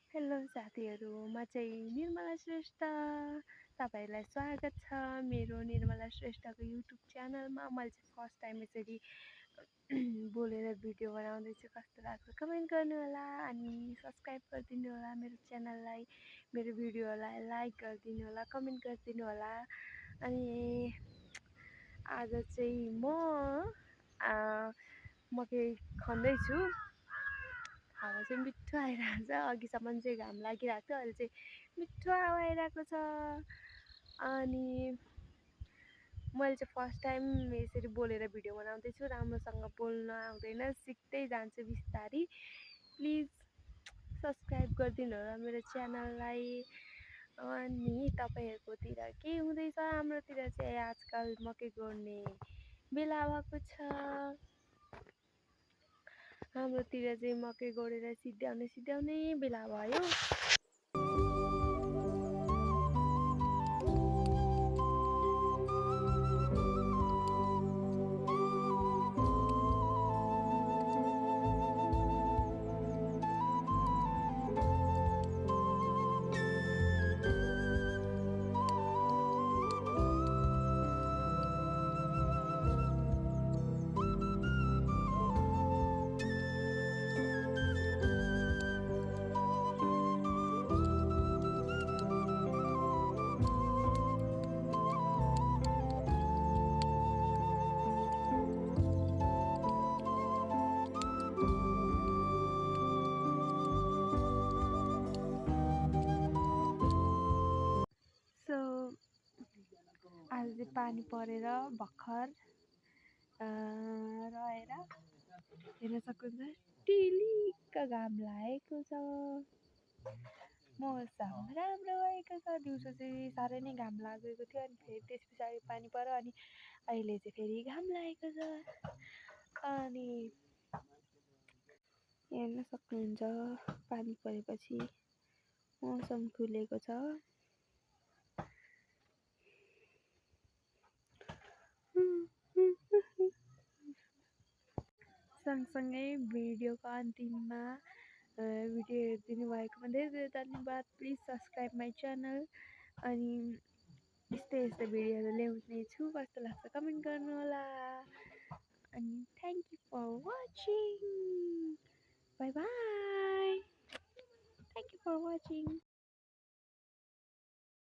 Hello साथीहरू, म चाहिँ निर्मला श्रेष्ठ। तपाईँहरूलाई स्वागत छ मेरो निर्मला श्रेष्ठको युट्युब च्यानलमा। मैले चाहिँ फर्स्ट टाइम यसरी बोलेर भिडियो बनाउँदैछु। कस्तो लाग्छ कमेन्ट गर्नुहोला अनि सब्सक्राइब गरिदिनु होला मेरो च्यानललाई। मेरो भिडियोलाई लाइक गरिदिनु होला, कमेन्ट गरिदिनु होला। अनि आज चाहिँ म मकै खन्दैछु। हावा चाहिँ मिठो आइरहेको छ। अघिसम्म चाहिँ घाम लागिरहेको थियो, अहिले चाहिँ मिठो हावा आइरहेको छ। अनि मैले चाहिँ फर्स्ट टाइम यसरी बोलेर भिडियो बनाउँदैछु। राम्रोसँग बोल्न आउँदैन, सिक्दै जान्छु बिस्तारै। प्लिज सब्सक्राइब गरिदिनु होला मेरो च्यानललाई। अनि तपाईँहरूकोतिर के हुँदैछ? हाम्रोतिर चाहिँ आजकल मकै गोड्ने बेला भएको छ। हाम्रोतिर चाहिँ मकै गोडेर सिद्ध्याउने बेला भयो। सो आज चाहिँ पानी परेर भर्खर रहेर हेर्न सक्नुहुन्छ टिलिक्क घाम लागेको छ। मौसम राम्रो भएको छ। दिउँसो चाहिँ साह्रै नै घाम लागेको थियो, अनि फेरि त्यस पछाडि पानी पऱ्यो, अनि अहिले चाहिँ फेरि घाम लागेको छ। अनि हेर्न सक्नुहुन्छ पानी परेपछि मौसम खुलेको छ। सँगसँगै भिडियोको अन्तिममा भिडियो हेरिदिनु भएकोमा धेरै धेरै धन्यवाद। Please subscribe my channel. अनि यस्तै भिडियोहरू ल्याउने छु। कस्तो लाग्छ कमेन्ट गर्नुहोला। अनि thank you for watching. Bye bye. Thank you for watching.